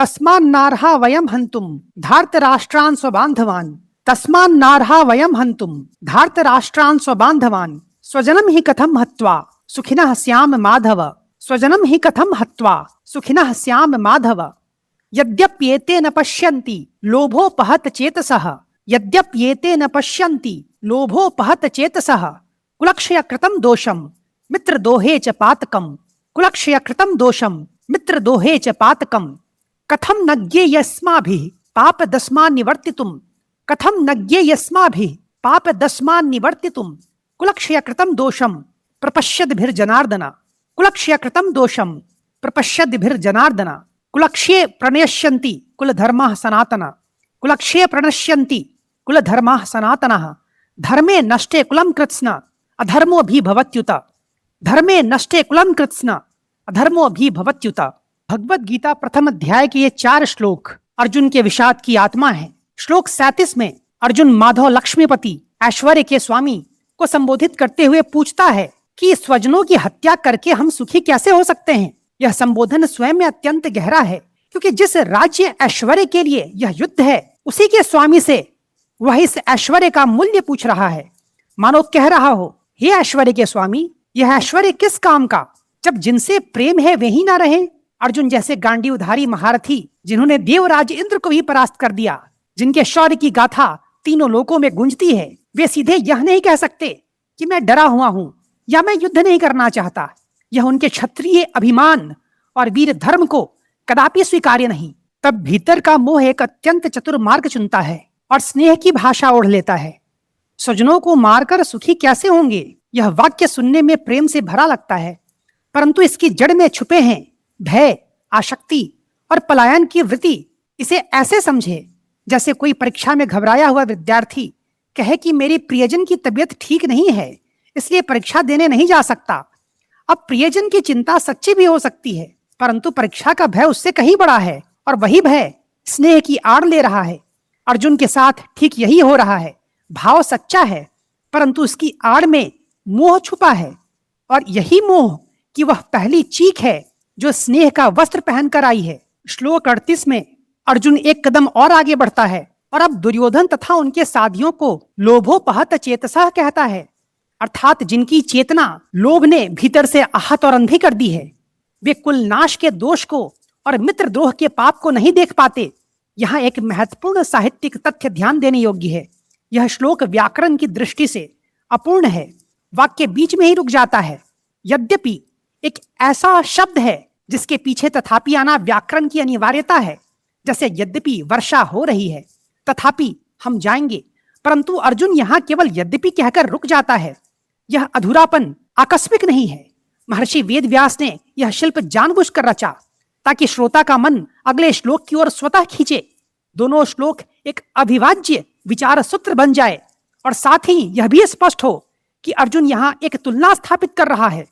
तस्मान्नार्हा वयं हन्तुं धार्तराष्ट्रान् स्वबान्धवान्। तस्मान्नार्हा वयं हन्तुं धार्तराष्ट्रान् स्वबान्धवान्। स्वजनं हि कथं हत्वा सुखिनः स्याम माधव। स्वजनं हि कथं हत्वा सुखिनः स्याम माधव। यद्यप्येते न पश्यन्ति लोभोपहत चेतसः। यद्यप्येते न पश्यन्ति लोभोपहत चेतसः। कुलक्षय कृतं दोषं मित्रदोहे च पातकम्। कुलक्षय कृतं दोषं मित्रदोहे च पातकम्। कथं न ज्ञेयस्माभिः पापदस्मान् निवर्तितुं। कथं न ज्ञेयस्माभिः पापदस्मान् निवर्तितुं। कुलक्षय कृतं दोषं प्रपश्यद्भिर्जनार्दन। कुलक्षय कृतं दोषं प्रपश्यद्भिर्जनार्दन। कुलक्षये प्रणश्यन्ति कुलधर्मः सनातन। कुलक्षये प्रणश्यन्ति कुलधर्मः सनातनः। धर्मे नष्टे कुलं कृत्स्न अधर्मो भी भवत्युत। धर्मे नष्टे कुलं कृत्स्न अधर्मो भी भवत्युत। भगवत गीता प्रथम अध्याय के ये 4 श्लोक अर्जुन के विषाद की आत्मा है। श्लोक 37 में अर्जुन माधव लक्ष्मीपति ऐश्वर्य के स्वामी को संबोधित करते हुए पूछता है कि स्वजनों की हत्या करके हम सुखी कैसे हो सकते हैं। यह संबोधन स्वयं में अत्यंत गहरा है, क्योंकि जिस राज्य ऐश्वर्य के लिए यह युद्ध है उसी के स्वामी से वह इस ऐश्वर्य का मूल्य पूछ रहा है। मानो कह रहा हो, हे ऐश्वर्य के स्वामी, यह ऐश्वर्य किस काम का, जब जिनसे प्रेम है वे ही ना रहे। अर्जुन जैसे गांडीवधारी महारथी जिन्होंने देवराज इंद्र को भी परास्त कर दिया, जिनके शौर्य की गाथा तीनों लोकों में गूंजती है, वे सीधे यह नहीं कह सकते कि मैं डरा हुआ हूं या मैं युद्ध नहीं करना चाहता। यह उनके क्षत्रिय अभिमान और वीर धर्म को कदापि स्वीकार्य नहीं। तब भीतर का मोह एक अत्यंत चतुर मार्ग चुनता है और स्नेह की भाषा ओढ़ लेता है। स्वजनों को मारकर सुखी कैसे होंगे, यह वाक्य सुनने में प्रेम से भरा लगता है, परंतु इसकी जड़ में छुपे हैं भय, आसक्ति और पलायन की वृत्ति। इसे ऐसे समझे जैसे कोई परीक्षा में घबराया हुआ विद्यार्थी कहे कि मेरी प्रियजन की तबीयत ठीक नहीं है, इसलिए परीक्षा देने नहीं जा सकता। अब प्रियजन की चिंता सच्ची भी हो सकती है, परंतु परीक्षा का भय उससे कहीं बड़ा है, और वही भय स्नेह की आड़ ले रहा है। अर्जुन के साथ ठीक यही हो रहा है। भाव सच्चा है, परंतु उसकी आड़ में मोह छुपा है, और यही मोह की वह पहली चीख है जो स्नेह का वस्त्र पहनकर आई है। श्लोक 38 में अर्जुन एक कदम और आगे बढ़ता है और अब दुर्योधन तथा उनके साथियों को लोभोपहत चेतसः कहता है, अर्थात जिनकी चेतना लोभ ने भीतर से आहत और अंधी कर दी है। वे कुलनाश के दोष को और मित्रद्रोह के पाप को नहीं देख पाते। यहाँ एक महत्वपूर्ण साहित्यिक तथ्य ध्यान देने योग्य है। यह श्लोक व्याकरण की दृष्टि से अपूर्ण है, वाक्य बीच में ही रुक जाता है। यद्यपि एक ऐसा शब्द है जिसके पीछे तथापि आना व्याकरण की अनिवार्यता है, जैसे यद्यपि वर्षा हो रही है, तथापि हम जाएंगे, परंतु अर्जुन यहाँ केवल यद्यपि कहकर रुक जाता है। यह अधूरापन आकस्मिक नहीं है। महर्षि वेदव्यास ने यह शिल्प जानबूझकर रचा ताकि श्रोता का मन अगले श्लोक की ओर स्वतः खींचे। दोनों श्लोक एक अविभाज्य विचार सूत्र बन जाए, और साथ ही यह भी स्पष्ट हो कि अर्जुन यहाँ एक तुलना स्थापित कर रहा है।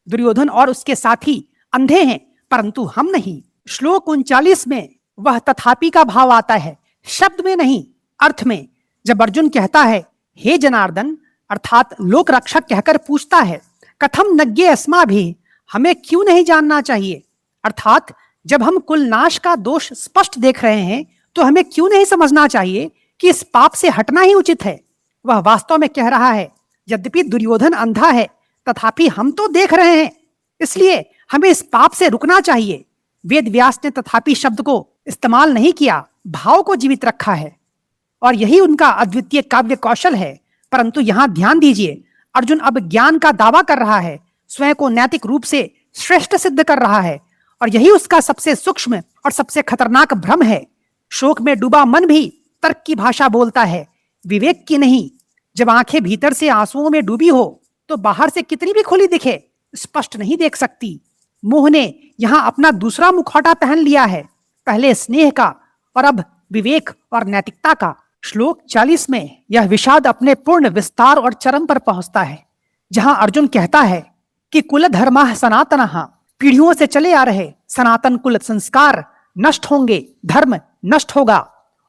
दुर्योधन और उसके साथी अंधे हैं, परंतु हम नहीं। श्लोक 39 में वह तथापि का भाव आता है, शब्द में नहीं, अर्थ में। जब अर्जुन कहता है हे जनार्दन, अर्थात लोक रक्षक कहकर पूछता है, कथम नज्ञे अस्माभिः, हमें क्यों नहीं जानना चाहिए। अर्थात जब हम कुलनाश का दोष स्पष्ट देख रहे हैं तो हमें क्यों नहीं समझना चाहिए कि इस पाप से हटना ही उचित है। वह वास्तव में कह रहा है, यद्यपि दुर्योधन अंधा है तथापि हम तो देख रहे हैं, इसलिए हमें इस पाप से रुकना चाहिए। वेद व्यास ने तथापि शब्द को इस्तेमाल नहीं किया, भाव को जीवित रखा है, और यही उनका अद्वितीय काव्य कौशल है। परंतु यहाँ ध्यान दीजिए, अर्जुन अब ज्ञान का दावा कर रहा है, स्वयं को नैतिक रूप से श्रेष्ठ सिद्ध कर रहा है, और यही उसका सबसे सूक्ष्म और सबसे खतरनाक भ्रम है। शोक में डूबा मन भी तर्क की भाषा बोलता है, विवेक की नहीं। जब आंखें भीतर से आंसुओं में डूबी हो तो बाहर से कितनी भी खुली दिखे, स्पष्ट नहीं देख सकती। मोह ने यहाँ अपना दूसरा मुखौटा पहन लिया है, पहले स्नेह का और अब विवेक और नैतिकता का। श्लोक 40 में यह विषाद अपने पूर्ण विस्तार और चरम पर पहुंचता है, जहां अर्जुन कहता है कि कुल धर्मः सनातनः, पीढ़ियों से चले आ रहे सनातन कुल संस्कार नष्ट होंगे, धर्म नष्ट होगा,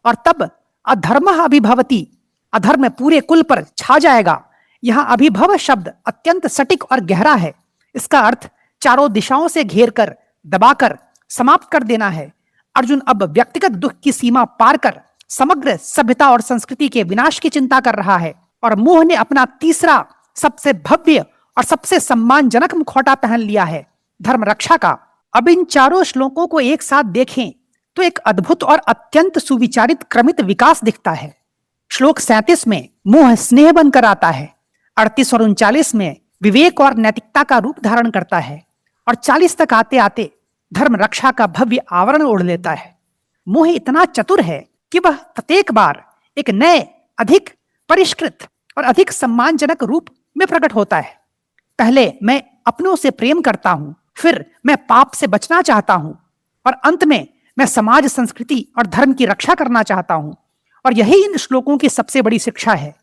और तब अधर्मः अभिभवति, अधर्म पूरे कुल पर छा जाएगा। यहाँ अभिभव शब्द अत्यंत सटीक और गहरा है। इसका अर्थ चारों दिशाओं से घेर कर, दबाकर समाप्त कर देना है। अर्जुन अब व्यक्तिगत दुख की सीमा पार कर समग्र सभ्यता और संस्कृति के विनाश की चिंता कर रहा है और मोह ने अपना तीसरा सबसे भव्य और सबसे सम्मानजनक मुखौटा पहन लिया है, धर्म रक्षा का। अब इन चारों श्लोकों को एक साथ देखें तो एक अद्भुत और अत्यंत सुविचारित क्रमित विकास दिखता है। श्लोक 37 में मोह स्नेह बनकर आता है, 38 और 39 में विवेक और नैतिकता का रूप धारण करता है और 40 तक आते आते धर्म रक्षा का भव्य आवरण ओढ़ लेता है। मोह इतना चतुर है कि वह प्रत्येक बार एक नए, अधिक परिष्कृत और अधिक सम्मानजनक रूप में प्रकट होता है। पहले मैं अपनों से प्रेम करता हूं, फिर मैं पाप से बचना चाहता हूं और अंत में मैं समाज, संस्कृति और धर्म की रक्षा करना चाहता हूं। और यही इन श्लोकों की सबसे बड़ी शिक्षा है।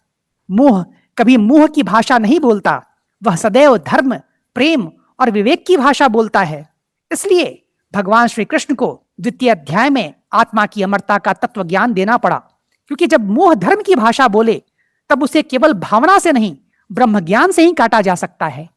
मोह कभी मोह की भाषा नहीं बोलता, वह सदैव धर्म, प्रेम और विवेक की भाषा बोलता है। इसलिए भगवान श्री कृष्ण को द्वितीय अध्याय में आत्मा की अमरता का तत्व ज्ञान देना पड़ा, क्योंकि जब मोह धर्म की भाषा बोले तब उसे केवल भावना से नहीं, ब्रह्म ज्ञान से ही काटा जा सकता है।